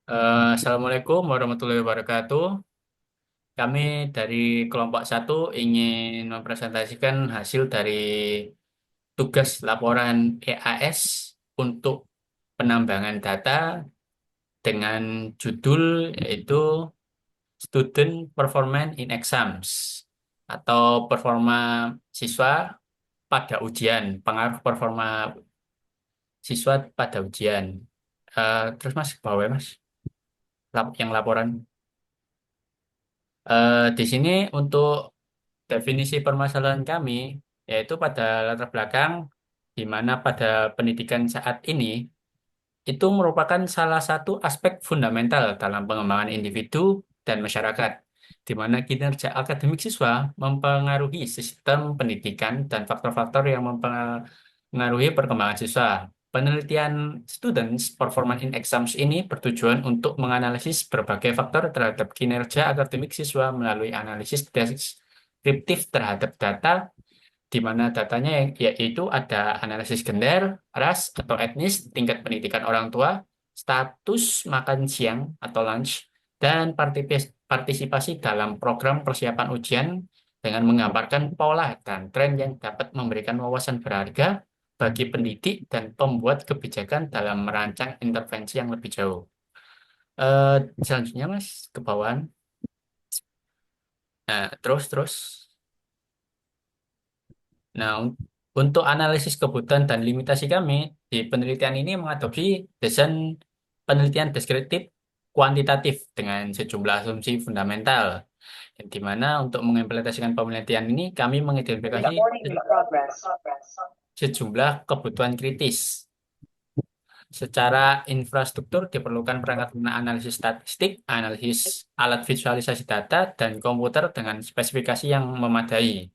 Assalamualaikum warahmatullahi wabarakatuh. Kami dari kelompok satu ingin mempresentasikan hasil dari tugas laporan EAS untuk penambangan data dengan judul yaitu Student Performance in Exams atau performa siswa pada ujian, pengaruh performa siswa pada ujian. Terus Mas, ke bawah ya, Mas, yang laporan. Di sini untuk definisi permasalahan kami, yaitu pada latar belakang di mana pada pendidikan saat ini itu merupakan salah satu aspek fundamental dalam pengembangan individu dan masyarakat, di mana kinerja akademik siswa mempengaruhi sistem pendidikan dan faktor-faktor yang mempengaruhi perkembangan siswa. Penelitian Students Performance in Exams ini bertujuan untuk menganalisis berbagai faktor terhadap kinerja akademik siswa melalui analisis deskriptif terhadap data, di mana datanya yaitu ada analisis gender, ras atau etnis, tingkat pendidikan orang tua, status makan siang atau lunch, dan partisipasi dalam program persiapan ujian dengan menggambarkan pola dan tren yang dapat memberikan wawasan berharga bagi pendidik dan pembuat kebijakan dalam merancang intervensi yang lebih jauh. Eh, Selanjutnya, Mas, ke bawahan. Nah, terus. Nah, untuk analisis kebutuhan dan limitasi kami di penelitian ini mengadopsi desain penelitian deskriptif kuantitatif dengan sejumlah asumsi fundamental. Yang di mana untuk mengimplementasikan penelitian ini kami mengidentifikasi sejumlah kebutuhan kritis. Secara infrastruktur diperlukan perangkat lunak analisis statistik, analisis alat visualisasi data, dan komputer dengan spesifikasi yang memadai.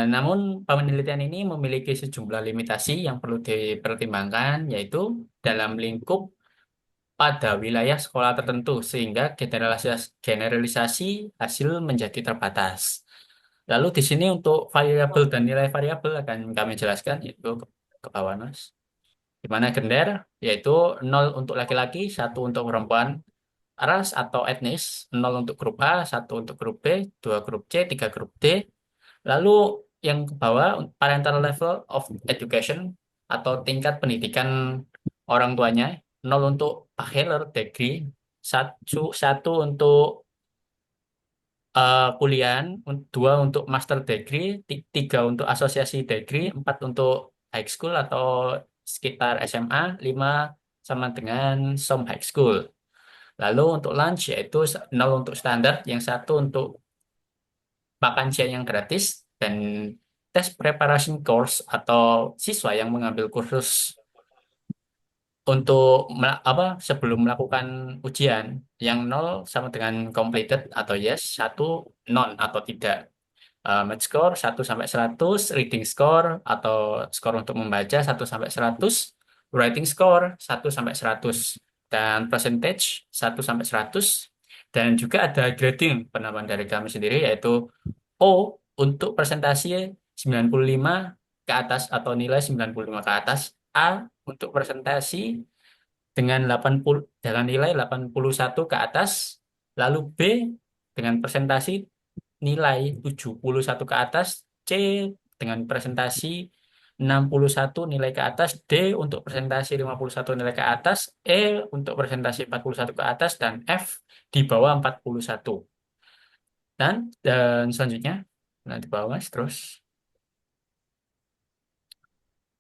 Namun penelitian ini memiliki sejumlah limitasi yang perlu dipertimbangkan, yaitu dalam lingkup pada wilayah sekolah tertentu, sehingga generalisasi hasil menjadi terbatas. Lalu di sini untuk variabel dan nilai variabel akan kami jelaskan, yaitu ke bawah, Mas. Di mana gender, yaitu 0 untuk laki-laki, 1 untuk perempuan, ras atau etnis, 0 untuk grup A, 1 untuk grup B, 2 grup C, 3 grup D. Lalu yang ke bawah, parental level of education atau tingkat pendidikan orang tuanya, 0 untuk bachelor degree, satu untuk kuliah, 2 untuk master degree, 3 untuk asosiasi degree, 4 untuk high school atau sekitar SMA, 5 sama dengan some high school. Lalu untuk lunch yaitu 0 untuk standar, yang 1 untuk makan siang yang gratis, dan tes preparation course atau siswa yang mengambil kursus untuk sebelum melakukan ujian, yang 0 sama dengan completed atau yes, 1 non atau tidak. Math score 1 sampai 100, reading score atau skor untuk membaca 1 sampai 100, writing score 1 sampai 100, dan percentage 1 sampai 100. Dan juga ada grading penambahan dari kami sendiri, yaitu O untuk presentasi 95 ke atas atau nilai 95 ke atas, A untuk presentasi dengan nilai 81 ke atas, lalu B dengan presentasi nilai 71 ke atas, C dengan presentasi 61 nilai ke atas, D untuk presentasi 51 nilai ke atas, E untuk presentasi 41 ke atas, dan F di bawah 41. Dan selanjutnya, nanti bawah, Mas, terus.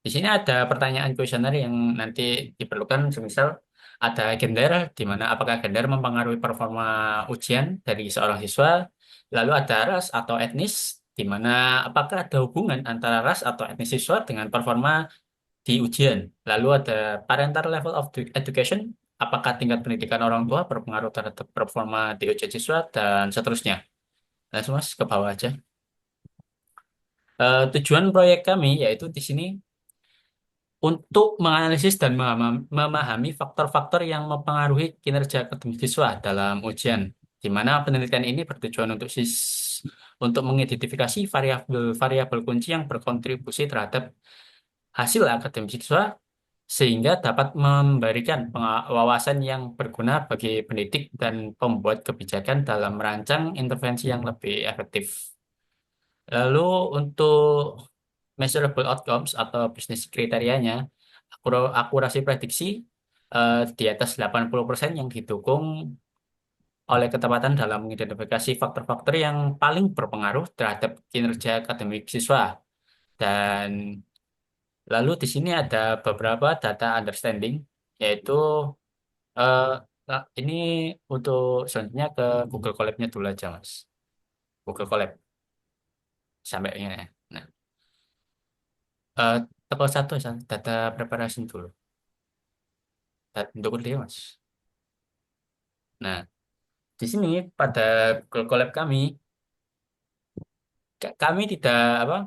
Di sini ada pertanyaan kuesioner yang nanti diperlukan, semisal ada gender, di mana apakah gender mempengaruhi performa ujian dari seorang siswa, lalu ada ras atau etnis, di mana apakah ada hubungan antara ras atau etnis siswa dengan performa di ujian, lalu ada parental level of education, apakah tingkat pendidikan orang tua berpengaruh terhadap performa di ujian siswa, dan seterusnya. Langsung, Mas, ke bawah aja. Tujuan proyek kami yaitu di sini untuk menganalisis dan memahami faktor-faktor yang mempengaruhi kinerja akademik siswa dalam ujian, di mana penelitian ini bertujuan untuk mengidentifikasi variabel-variabel kunci yang berkontribusi terhadap hasil akademik siswa sehingga dapat memberikan wawasan yang berguna bagi pendidik dan pembuat kebijakan dalam merancang intervensi yang lebih efektif. Lalu untuk measurable outcomes atau bisnis kriterianya, akurasi prediksi di atas 80% yang didukung oleh ketepatan dalam mengidentifikasi faktor-faktor yang paling berpengaruh terhadap kinerja akademik siswa. Dan lalu di sini ada beberapa data understanding, yaitu eh, ini untuk selanjutnya ke Google Colab-nya dulu aja, Mas. Google Colab sampai ini ya. Nah, eh, level satu data preparation dulu. Untuk dia, Mas. Nah, di sini pada Google Colab kami, kami tidak apa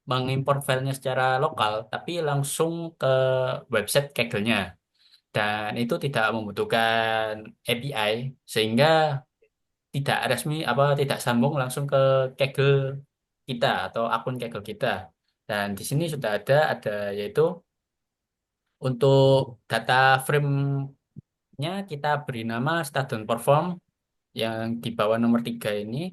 mengimpor filenya secara lokal, tapi langsung ke website Kaggle-nya. Dan itu tidak membutuhkan API, sehingga tidak resmi apa tidak sambung langsung ke Kaggle kita atau akun Kaggle kita. Dan di sini sudah ada yaitu untuk data frame-nya kita beri nama start dan perform yang di bawah nomor 3 ini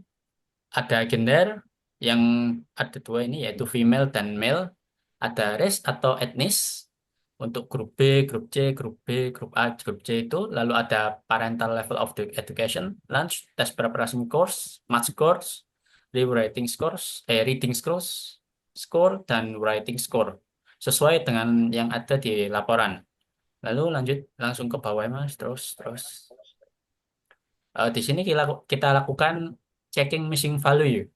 ada gender yang ada dua ini yaitu female dan male, ada race atau etnis untuk grup B, grup C, grup B, grup A, grup C itu, lalu ada parental level of the education, lunch, test preparation course, math scores, rewriting scores, reading scores, score dan writing score sesuai dengan yang ada di laporan. Lalu lanjut langsung ke bawah Mas, terus terus. Di sini kita lakukan checking missing value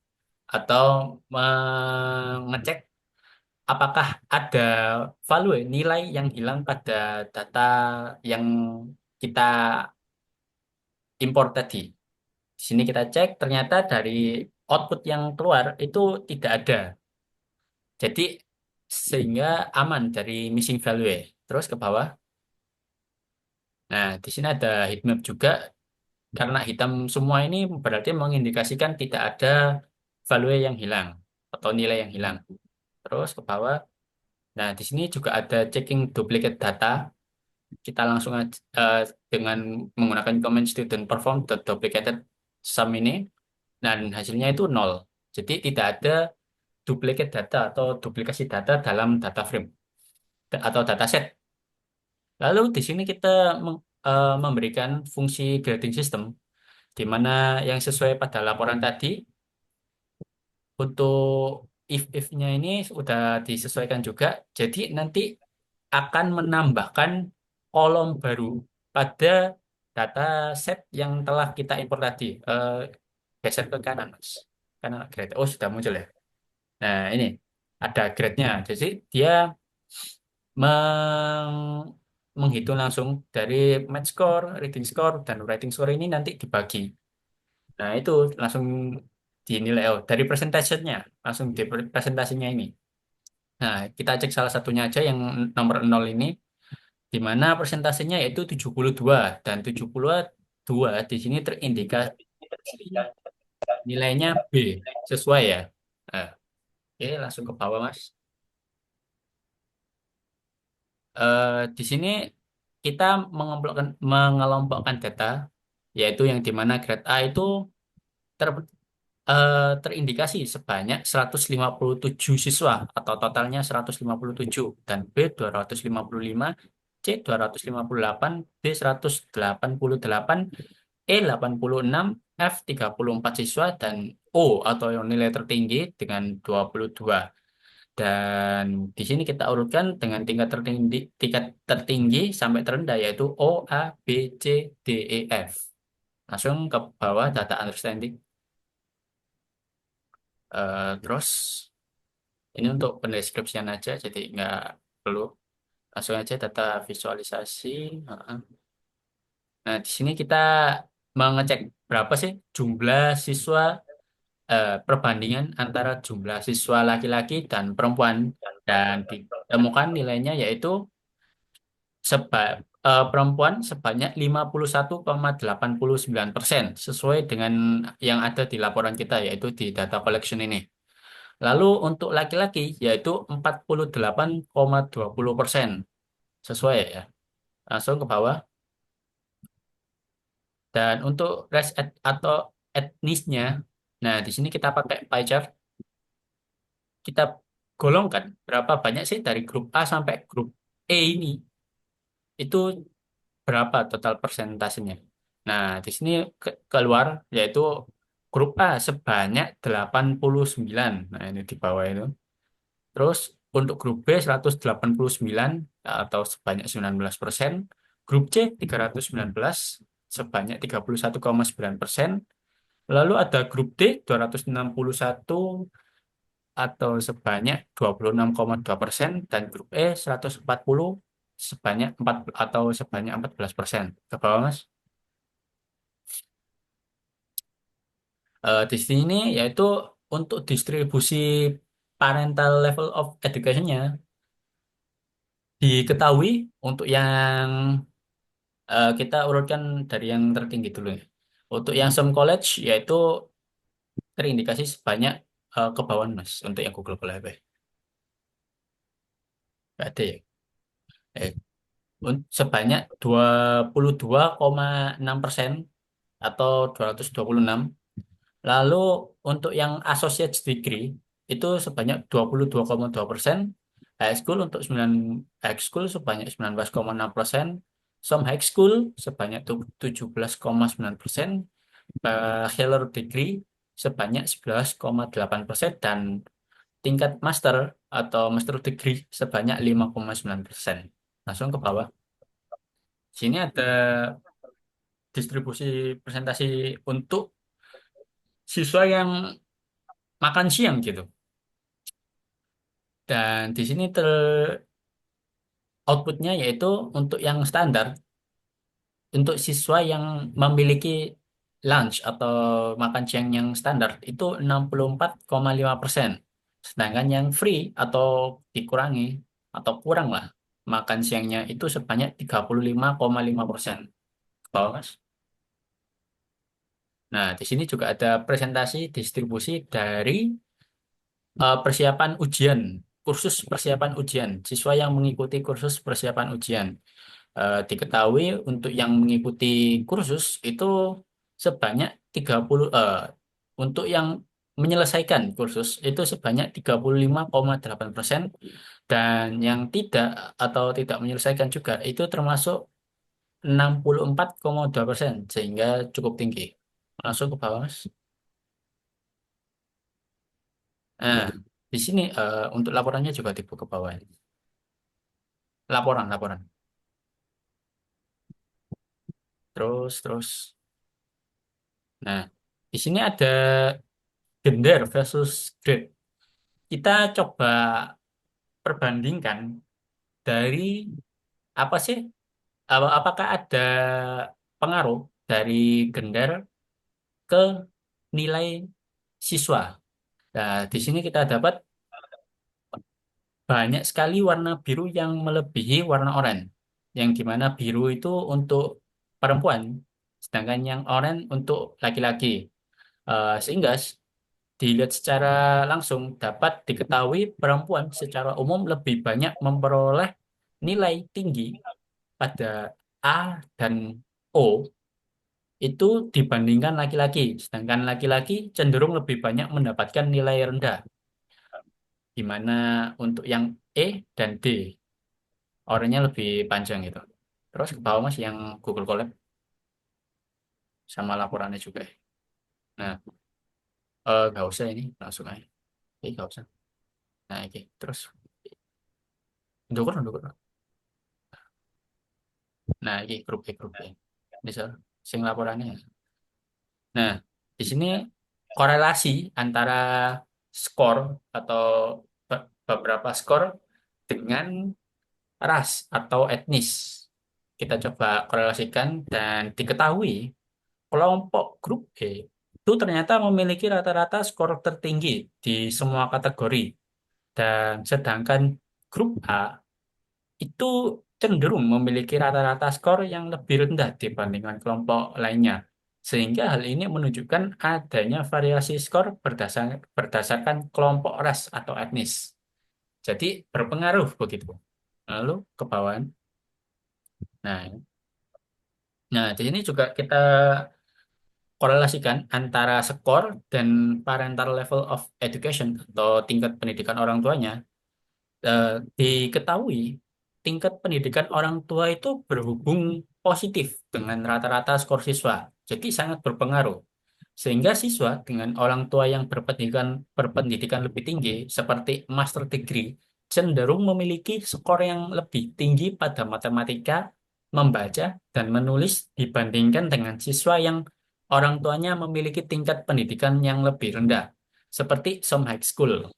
atau mengecek apakah ada value nilai yang hilang pada data yang kita import tadi. Di sini kita cek ternyata dari output yang keluar itu tidak ada. Jadi sehingga aman dari missing value. Terus ke bawah. Nah, di sini ada heat map juga karena hitam semua ini berarti mengindikasikan tidak ada value yang hilang atau nilai yang hilang. Terus ke bawah. Nah, di sini juga ada checking duplicate data. Kita langsung aja, dengan menggunakan command student perform duplicated sum ini, dan hasilnya itu nol. Jadi tidak ada duplicate data atau duplikasi data dalam data frame atau dataset. Lalu di sini kita memberikan fungsi grading system, di mana yang sesuai pada laporan tadi untuk if-nya ini sudah disesuaikan juga. Jadi nanti akan menambahkan kolom baru pada data set yang telah kita import tadi. Geser ke kanan, Mas. Kanan grade. Oh, sudah muncul ya. Nah, ini ada grade-nya. Jadi dia menghitung langsung dari math score, reading score, dan writing score ini nanti dibagi. Nah, itu langsung dinilai. Oh, dari presentasinya, langsung di presentasinya ini. Nah, kita cek salah satunya aja yang nomor 0 ini, di mana persentasenya yaitu 72 dan 72 di sini terindikasi nilainya B, sesuai ya. Nah, oke, langsung ke bawah Mas. Di sini kita mengelompokkan data, yaitu yang di mana grade A itu ter, terindikasi sebanyak 157 siswa atau totalnya 157, dan B 255, C 258, D 188, E 86, F 34 siswa, dan O atau yang nilai tertinggi dengan 22. Dan di sini kita urutkan dengan tingkat tertinggi sampai terendah yaitu O, A, B, C, D, E, F. Langsung ke bawah data understanding. Terus ini untuk pendeskripsian aja, jadi nggak perlu. Langsung aja data visualisasi. Heeh. Nah, di sini kita mengecek berapa sih jumlah siswa, perbandingan antara jumlah siswa laki-laki dan perempuan, dan ditemukan nilainya yaitu seba, perempuan sebanyak 51,89% sesuai dengan yang ada di laporan kita yaitu di data collection ini. Lalu untuk laki-laki yaitu 48,20%. Sesuai ya. Langsung ke bawah. Dan untuk atau etnisnya, nah di sini kita pakai pie chart, kita golongkan berapa banyak sih dari grup A sampai grup E ini. Itu berapa total persentasenya. Nah, di sini keluar yaitu grup A sebanyak 89. Nah, ini di bawah itu. Terus untuk grup B 189 atau sebanyak 19%. Grup C 319 sebanyak 31,9%. Lalu ada grup D 261 atau sebanyak 26,2% dan grup E 140 sebanyak 4 atau sebanyak 14%. Ke bawah, Mas. Di sini yaitu untuk distribusi parental level of education-nya diketahui untuk yang kita urutkan dari yang tertinggi dulu ya. Untuk yang some college yaitu terindikasi sebanyak ke bawah, Mas, untuk yang Google Play. Nggak ada ya. Eh, Sebanyak 22,6% atau 226. Lalu untuk yang associate degree itu sebanyak 22,2%, high school untuk 9 high school sebanyak 19,6%, some high school sebanyak 17,9%, bachelor degree sebanyak 11,8% dan tingkat master atau master degree sebanyak 5,9%. Langsung ke bawah. Sini ada distribusi presentasi untuk siswa yang makan siang gitu. Dan di sini outputnya yaitu untuk yang standar, untuk siswa yang memiliki lunch atau makan siang yang standar itu 64,5%. Sedangkan yang free atau dikurangi atau kurang lah makan siangnya itu sebanyak 35,5%. Ke bawah, Mas. Nah, di sini juga ada presentasi distribusi dari persiapan ujian, kursus persiapan ujian, siswa yang mengikuti kursus persiapan ujian. Diketahui untuk yang mengikuti kursus itu sebanyak 30 untuk yang menyelesaikan kursus itu sebanyak 35,8% dan yang tidak atau tidak menyelesaikan juga itu termasuk 64,2% sehingga cukup tinggi. Langsung ke bawah, Mas. Nah, di sini untuk laporannya juga tipe ke bawah. Laporan, laporan. Terus. Nah, di sini ada gender versus grade. Kita coba perbandingkan dari apa sih? Apakah ada pengaruh dari gender ke nilai siswa? Nah, di sini kita dapat banyak sekali warna biru yang melebihi warna oranye. Yang dimana biru itu untuk perempuan, sedangkan yang oranye untuk laki-laki. Sehingga dilihat secara langsung dapat diketahui perempuan secara umum lebih banyak memperoleh nilai tinggi pada A dan O itu dibandingkan laki-laki. Sedangkan laki-laki cenderung lebih banyak mendapatkan nilai rendah, di mana untuk yang E dan D orangnya lebih panjang gitu. Terus ke bawah, Mas, yang Google Colab sama laporannya juga. Nah, nggak usah ini langsung aja. Nggak usah. Nah, oke. Terus, dukur. Nah, ini grup E. Bisa sing laporannya. Nah, di sini korelasi antara skor atau beberapa skor dengan ras atau etnis. Kita coba korelasikan dan diketahui kelompok grup E itu ternyata memiliki rata-rata skor tertinggi di semua kategori. Dan sedangkan grup A itu cenderung memiliki rata-rata skor yang lebih rendah dibandingkan kelompok lainnya. Sehingga hal ini menunjukkan adanya variasi skor berdasarkan kelompok ras atau etnis. Jadi berpengaruh begitu. Lalu ke bawah. Nah, nah di sini juga kita korelasikan antara skor dan parental level of education atau tingkat pendidikan orang tuanya. Diketahui tingkat pendidikan orang tua itu berhubung positif dengan rata-rata skor siswa. Jadi sangat berpengaruh. Sehingga siswa dengan orang tua yang berpendidikan lebih tinggi seperti master degree cenderung memiliki skor yang lebih tinggi pada matematika, membaca, dan menulis dibandingkan dengan siswa yang orang tuanya memiliki tingkat pendidikan yang lebih rendah, seperti some high school.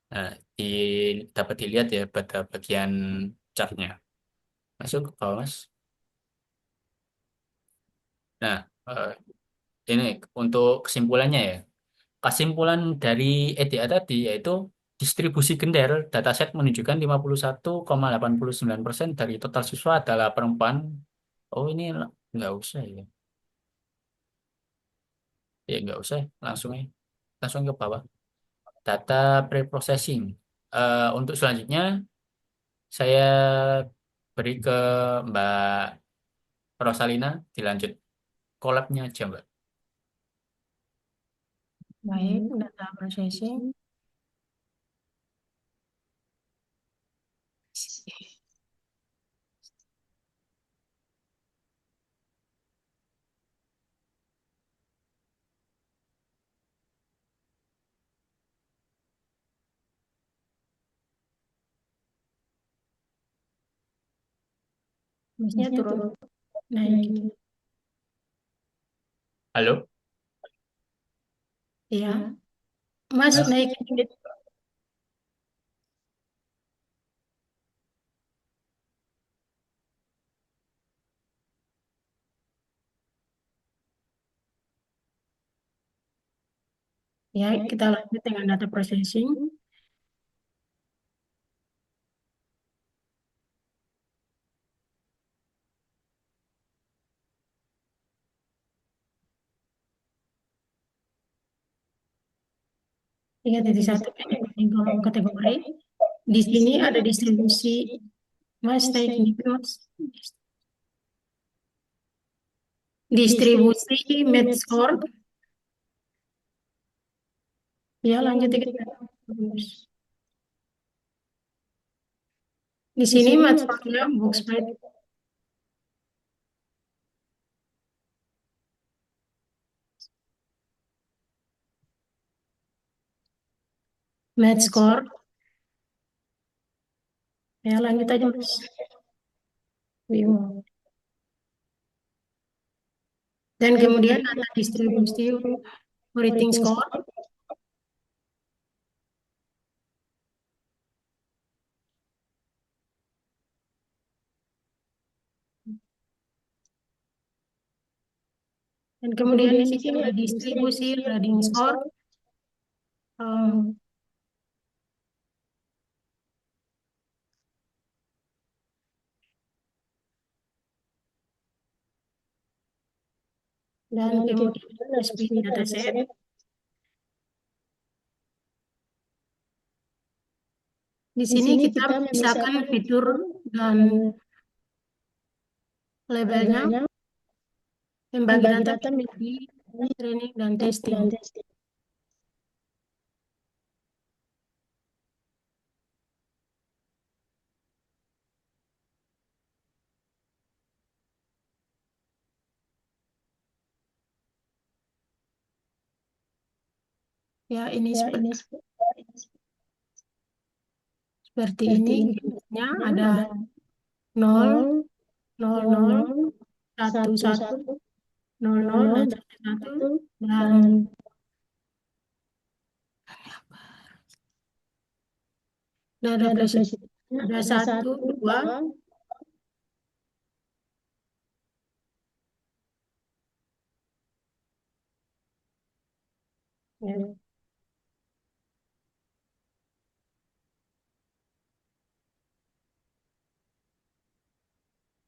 Nah, di, dapat dilihat ya pada bagian chartnya. Masuk ke bawah, Mas. Nah, ini untuk kesimpulannya ya. Kesimpulan dari EDA tadi yaitu distribusi gender dataset menunjukkan 51,89% dari total siswa adalah perempuan. Oh, ini nggak usah ya. Ya, nggak usah. Langsung ke bawah. Data pre-processing. Untuk selanjutnya, saya beri ke Mbak Rosalina, dilanjut collab-nya aja, Mbak. Baik, data processing. Masnya turun naik gitu. Halo? Ya, Mas Mas? naik dikit. Ya, kita lanjut dengan data processing. Tiga titik satu di kolom kategori. Di sini ada distribusi. Mas naik ini, Mas. Distribusi Medscore. Ya, lanjut kita. Di sini Medscore-nya box plate. Medscore. Ya, lanjut aja, Mas. Bingung. Dan kemudian ada distribusi rating score. Dan kemudian di sini ada distribusi rating score. Um, dan kemudian ada split dataset. Di sini kita misalkan fitur dan labelnya, membagi data menjadi training dan testing. Ya, ini seperti ini. Gambarnya ada 0, 0, 0, 1, 1, 0, 0, dan 1, 1. Dan ada presiden. Ada 1, 2. Ya.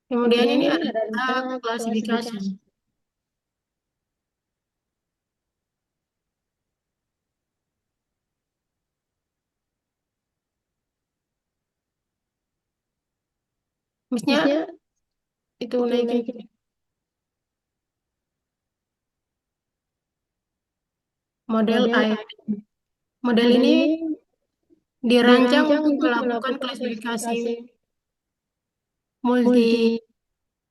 Kemudian ini ada data klasifikasi. Misalnya itu naikin model air. Model ini dirancang untuk melakukan klasifikasi multi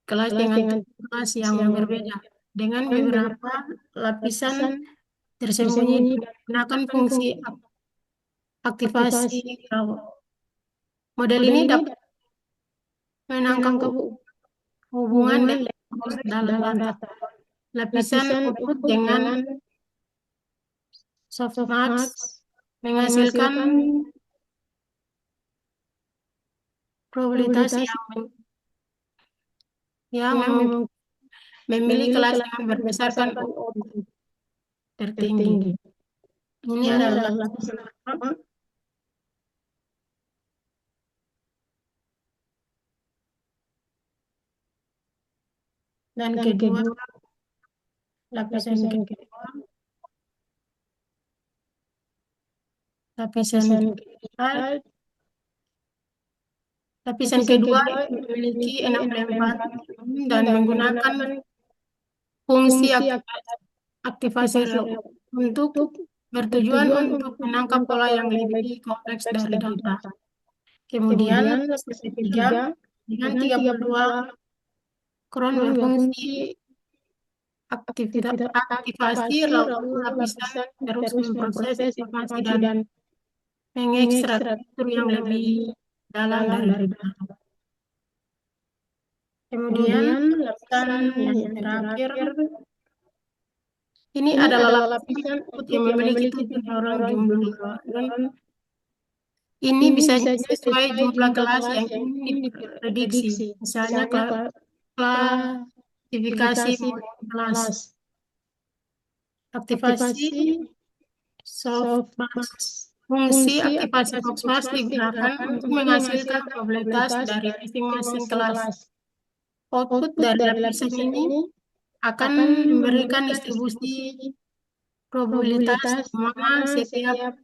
kelas dengan kelas yang berbeda dengan beberapa lapisan tersembunyi dan menggunakan fungsi aktivasi raw. Model ini dapat menangkap hubungan dengan host dalam data. Lapisan output dengan softmax menghasilkan probabilitas yang memilih kelas yang berdasarkan output tertinggi. Ini adalah lapisan pertama. Dan kedua, lapisan kedua, lapisan ketiga, lapisan kedua memiliki 64 dan menggunakan fungsi aktivasi untuk bertujuan untuk menangkap pola yang lebih kompleks dari data. Kemudian, lapisan ketiga dengan 32 kron berfungsi aktivasi lalu lapisan terus memproses informasi dan mengekstrak struktur yang lebih dalam dari data. Kemudian lapisan yang terakhir ini adalah lapisan output yang memiliki 7 neuron jumlah neuron. Ini bisa sesuai jumlah kelas yang ingin diprediksi. Misalnya klasifikasi kelas, aktivasi softmax. Fungsi aktivasi softmax digunakan untuk menghasilkan probabilitas dari masing-masing kelas. Output dari lapisan ini akan memberikan distribusi probabilitas di mana setiap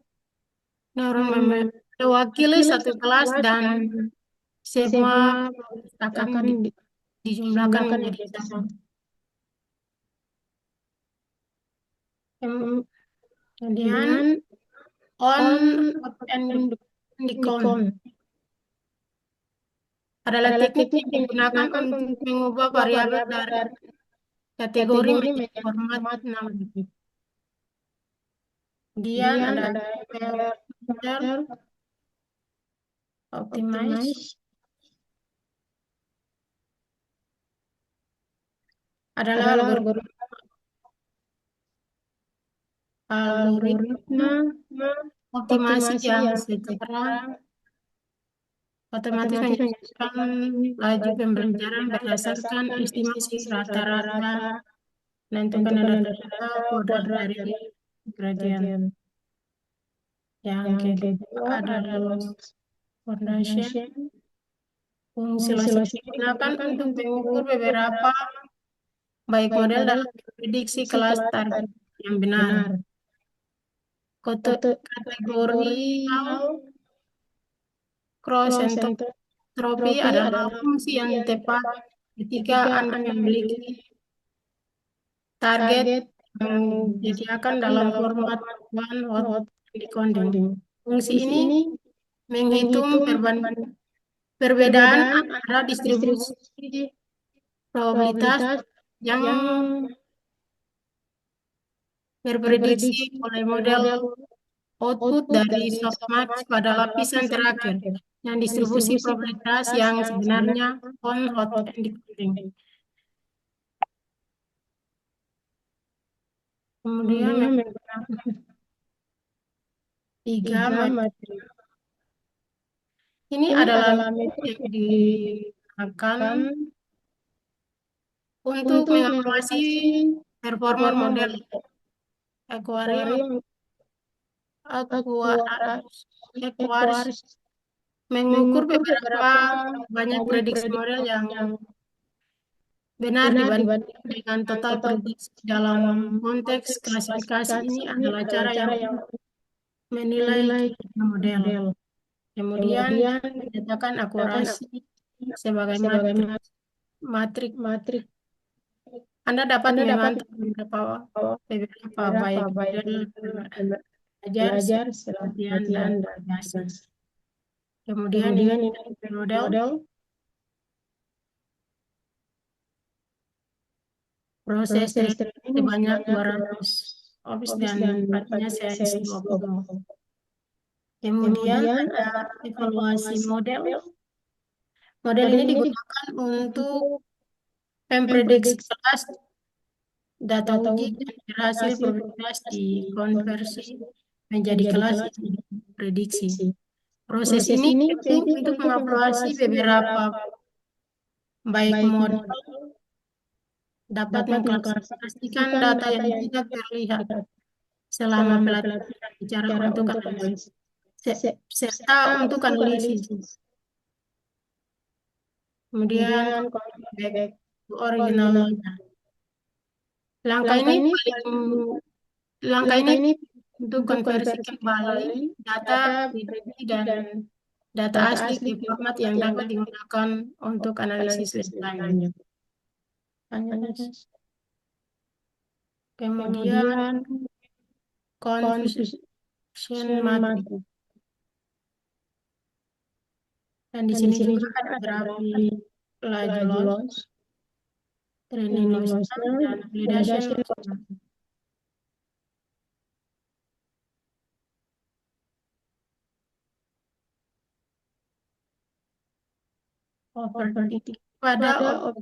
neuron mewakili satu kelas dan semua akan dijumlahkan menjadi satu. Kemudian on, off, and decount adalah teknik yang digunakan untuk mengubah variabel dari kategori menjadi format nama. Kemudian ada filter, optimize, adalah algoritma optimasi yang secara otomatis menyesuaikan laju pembelajaran berdasarkan estimasi rata-rata menentukan data kuadrat dari gradien. Yang kedua adalah loss foundation. Fungsi loss digunakan untuk mengukur beberapa baik model dalam prediksi kelas target yang benar. Kategori cross entropy adalah fungsi yang tepat ketika Anda memiliki target yang disediakan dalam format one hot decoding. Fungsi ini menghitung perbedaan antara distribusi probabilitas yang berprediksi oleh model output dari softmax pada lapisan terakhir dan distribusi probabilitas yang sebenarnya on hot decoding. Kemudian menggunakan 3 metode. Ini adalah metode yang digunakan untuk mengevaluasi performa model Aquarius mengukur beberapa banyak prediksi model yang benar dibanding dengan total prediksi. Dalam konteks klasifikasi ini adalah cara yang menilai kinerja model. Kemudian dinyatakan akurasi sebagai sebagaimana matrik. matrik. Anda dapat Anda dapat memantau beberapa beberapa baik baik model belajar, belajar setelah latihan, dan latihan dan validasi. validasi. Kemudian ini Kemudian ini model, model proses proses training training sebanyak sebanyak 200 200 office office dan dan empatnya empatnya series series 20. 20. Kemudian Kemudian ada ada evaluasi evaluasi model. model. Model Model ini ini digunakan untuk untuk memprediksi memprediksi kelas, data data uji, uji dan hasil hasil probabilitas probabilitas dikonversi dikonversi menjadi menjadi kelas kelas yang diprediksi. prediksi. Proses Proses ini ini penting penting untuk untuk mengevaluasi mengevaluasi beberapa beberapa baik baik model model dapat dapat mengklasifikasikan mengklasifikasikan data data yang yang tidak terlihat tidak selama selama pelatihan pelatihan bicara cara untuk untuk analisis, analisis serta serta untuk untuk analisis. analisis. Kemudian Kemudian back back to original. originalnya. Langkah Langkah ini ini paling paling langkah langkah ini ini untuk untuk konversi konversi kembali kembali data data prediksi prediksi dan dan data data asli asli ke di format format yang yang dapat dapat digunakan untuk analisis analisis lebih lanjut. lanjut. Lanjut, Mas. Kemudian Kemudian confusion confusion matrix. matrix. Dan di Dan di sini sini juga juga ada ada grafik grafik laju laju loss, loss, training training lossnya, lossnya, dan validation validation lossnya. lossnya. Overfitting. Overfitting. Pada Pada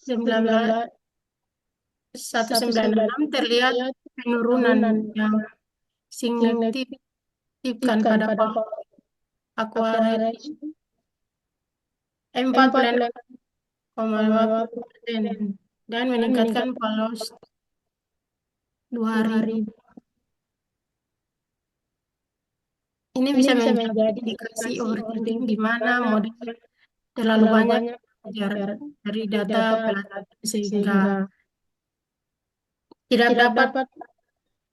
19 19 196 terlihat terlihat penurunan penurunan yang signifikan signifikan pada pada Aqua Aqua rating 4,5% 4,50% dan dan meningkatkan meningkatkan polos 2000. 2.000. Ini Ini bisa bisa menjadi menjadi indikasi indikasi overthinking di overthinking di mana mana model terlalu terlalu banyak banyak belajar dari dari data data pelatihan sehingga sehingga tidak tidak dapat dapat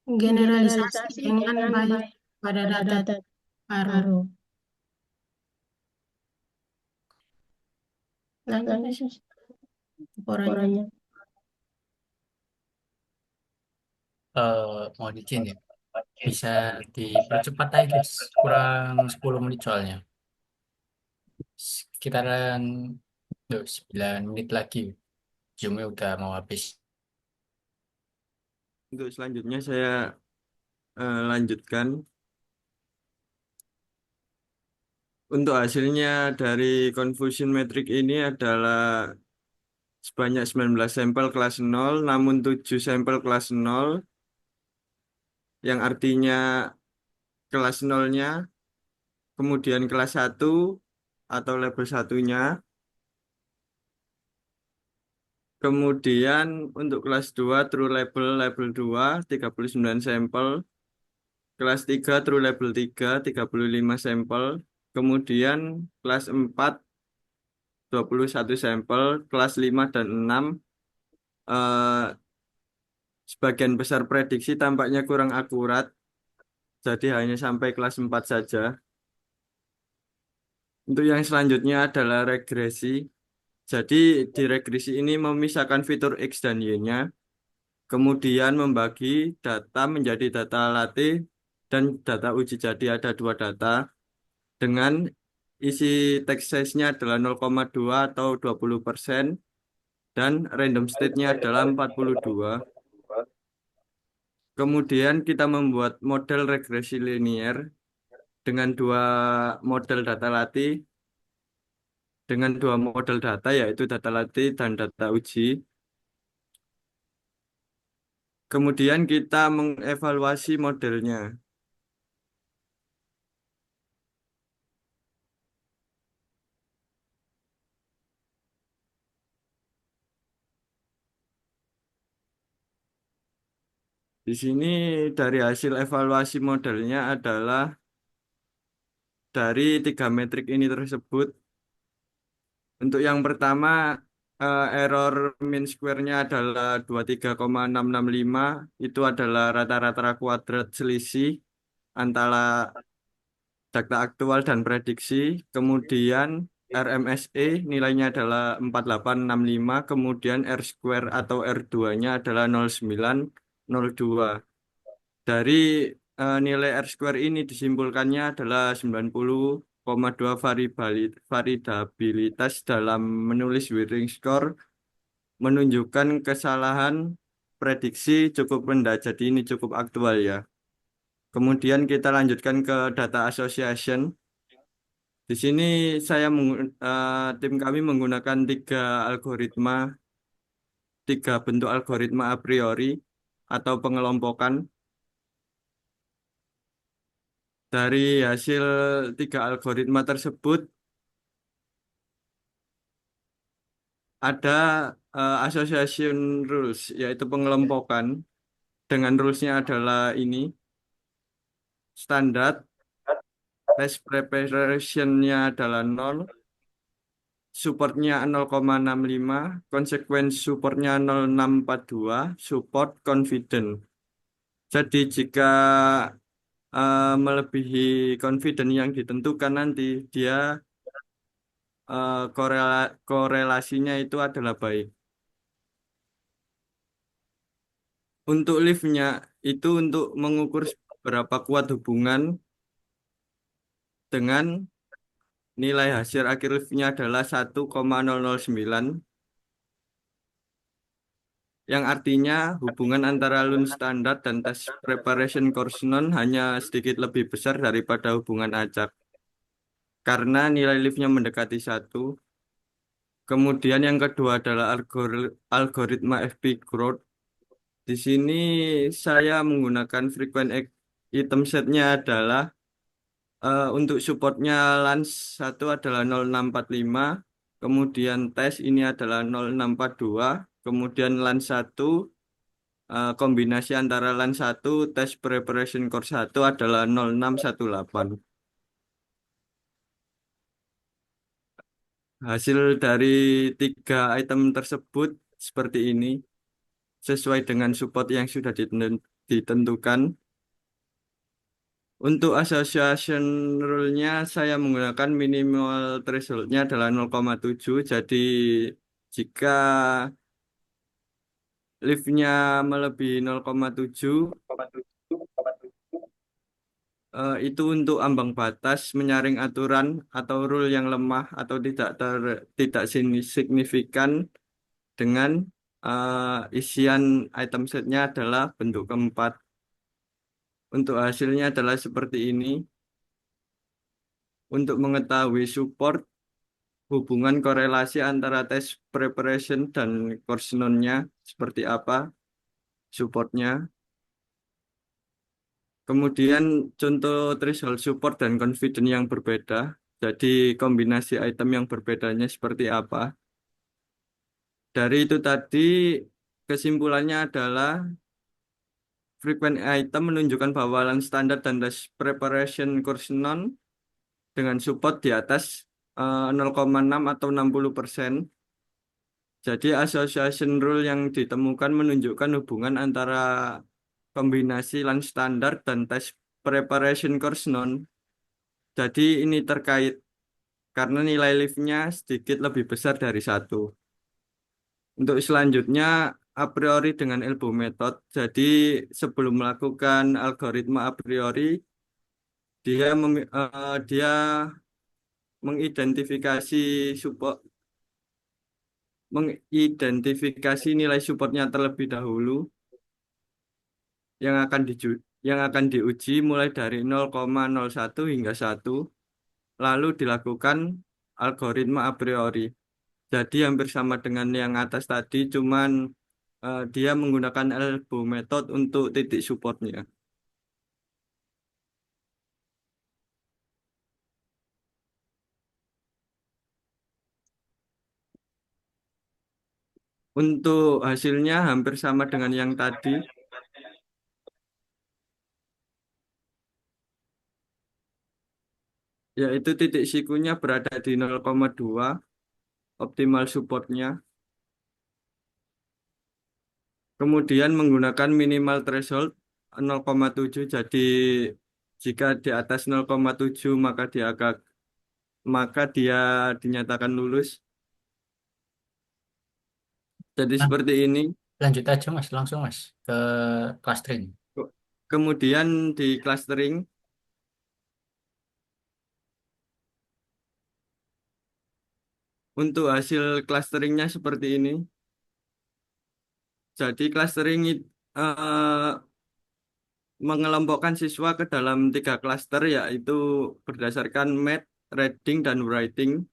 generalisasi generalisasi dengan dengan baik baik pada pada data data baru. baru. Lanjut, Mas. Lanjut Laporannya. laporannya. Mohon izin ya. Bisa dipercepat aja guys. Kurang 10 menit soalnya. Sekitaran 9 menit lagi. Zoomnya udah mau habis. Untuk selanjutnya saya lanjutkan. Untuk hasilnya dari confusion metric ini adalah sebanyak 19 sampel kelas 0, namun 7 sampel kelas 0, yang artinya kelas 0-nya, kemudian kelas 1 atau label satunya, kemudian untuk kelas 2 true label label 2, 39 sampel, kelas 3 true label 3, 35 sampel, kemudian kelas 4 21 sampel, kelas 5 dan 6 eh, sebagian besar prediksi tampaknya kurang akurat, jadi hanya sampai kelas 4 saja. Untuk yang selanjutnya adalah regresi. Jadi di regresi ini memisahkan fitur X dan Y-nya, kemudian membagi data menjadi data latih dan data uji. Jadi ada dua data dengan isi text size-nya adalah 0,2 atau 20% dan random state-nya adalah 42. Kemudian kita membuat model regresi linier dengan dua model data latih, dengan dua model data yaitu data latih dan data uji. Kemudian kita mengevaluasi modelnya. Di sini dari hasil evaluasi modelnya adalah dari tiga metrik ini tersebut. Untuk yang pertama, error mean square-nya adalah 23,665. Itu adalah rata-rata kuadrat selisih antara data aktual dan prediksi. Kemudian RMSE nilainya adalah 4865, kemudian R square atau R2-nya adalah 0902. Dari nilai R square ini disimpulkannya adalah 90,2 variabilitas dalam menulis Wheeling score menunjukkan kesalahan prediksi cukup rendah. Jadi ini cukup aktual ya. Kemudian kita lanjutkan ke data association. Di sini tim kami menggunakan tiga bentuk algoritma a priori atau pengelompokan. Dari hasil tiga algoritma tersebut ada association rules, yaitu pengelompokan. Dengan rulesnya adalah ini, standar, test preparationnya adalah 0, supportnya 0,65, consequence supportnya 0,642, support confident. Jadi jika melebihi confident yang ditentukan nanti, dia korelasinya itu adalah baik. Untuk liftnya itu untuk mengukur berapa kuat hubungan dengan nilai hasil akhir liftnya adalah 1,009, yang artinya hubungan antara Lund standar dan test preparation Korsnon hanya sedikit lebih besar daripada hubungan acak karena nilai liftnya mendekati 1. Kemudian yang kedua adalah algoritma FP growth. Di sini saya menggunakan frequent item setnya adalah untuk supportnya lans 1 adalah 0645, kemudian tes ini adalah 0642, kemudian lans 1 kombinasi antara lans 1 tes preparation course 1 adalah 0618. Hasil dari tiga item tersebut seperti ini, sesuai dengan support yang sudah ditentukan. Untuk association rule-nya saya menggunakan minimal threshold-nya adalah 0,7. Jadi jika lift-nya melebihi 0,7, itu untuk ambang batas menyaring aturan atau rule yang lemah atau tidak signifikan dengan isian item setnya adalah bentuk keempat. Untuk hasilnya adalah seperti ini. Untuk mengetahui support, hubungan korelasi antara test preparation dan course non-nya seperti apa supportnya. Kemudian contoh threshold support dan confident yang berbeda. Jadi kombinasi item yang berbedanya seperti apa. Dari itu tadi kesimpulannya adalah frequent item menunjukkan bahwa lan standar dan test preparation course non dengan support di atas 0,6 atau 60%. Jadi association rule yang ditemukan menunjukkan hubungan antara kombinasi lan standar dan tes preparation course non. Jadi ini terkait karena nilai liftnya sedikit lebih besar dari 1. Untuk selanjutnya a priori dengan elbow method. Jadi sebelum melakukan algoritma a priori, dia mengidentifikasi support mengidentifikasi nilai supportnya terlebih dahulu yang akan diuji mulai dari 0,01 hingga 1, lalu dilakukan algoritma a priori. Jadi hampir sama dengan yang atas tadi, cuman dia menggunakan elbow method untuk titik supportnya. Untuk hasilnya hampir sama dengan yang tadi. Yaitu titik sikunya berada di 0,2, optimal supportnya. Kemudian menggunakan minimal threshold 0,7, jadi jika di atas 0,7 maka dia agak maka dia dinyatakan lulus. Jadi Nah, seperti ini. lanjut aja Mas, langsung Mas ke clustering. Kemudian di clustering, untuk hasil clusteringnya seperti ini. Jadi mengelompokkan siswa ke dalam 3 klaster, yaitu berdasarkan math, reading, dan writing.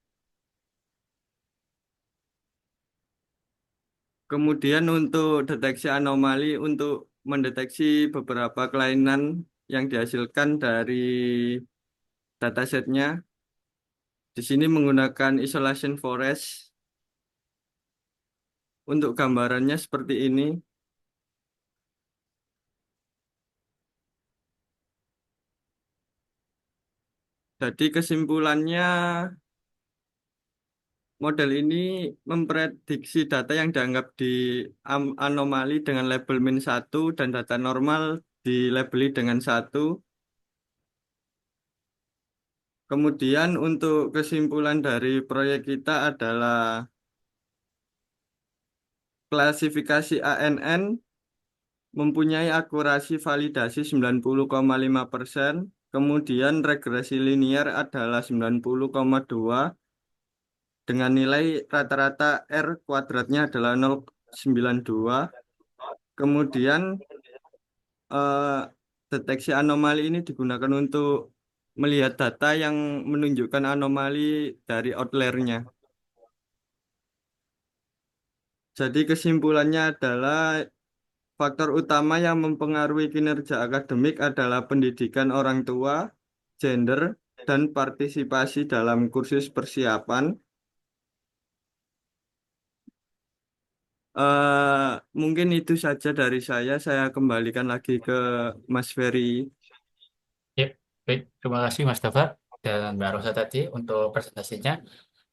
Kemudian untuk deteksi anomali, untuk mendeteksi beberapa kelainan yang dihasilkan dari datasetnya. Di sini menggunakan isolation forest. Untuk gambarannya seperti ini. Jadi kesimpulannya, model ini memprediksi data yang dianggap di anomali dengan label -1 dan data normal dilabeli dengan 1. Kemudian untuk kesimpulan dari proyek kita adalah klasifikasi ANN mempunyai akurasi validasi 90,5%, kemudian regresi linear adalah 90,2, dengan nilai rata-rata R kuadratnya adalah 0,92. Kemudian eh, deteksi anomali ini digunakan untuk melihat data yang menunjukkan anomali dari outliernya. Jadi kesimpulannya adalah faktor utama yang mempengaruhi kinerja akademik adalah pendidikan orang tua, gender, dan partisipasi dalam kursus persiapan. Mungkin itu saja dari saya. Saya kembalikan lagi ke Mas Ferry. Ya, baik. Terima kasih Mas Dava dan Mbak Rosa tadi untuk presentasinya.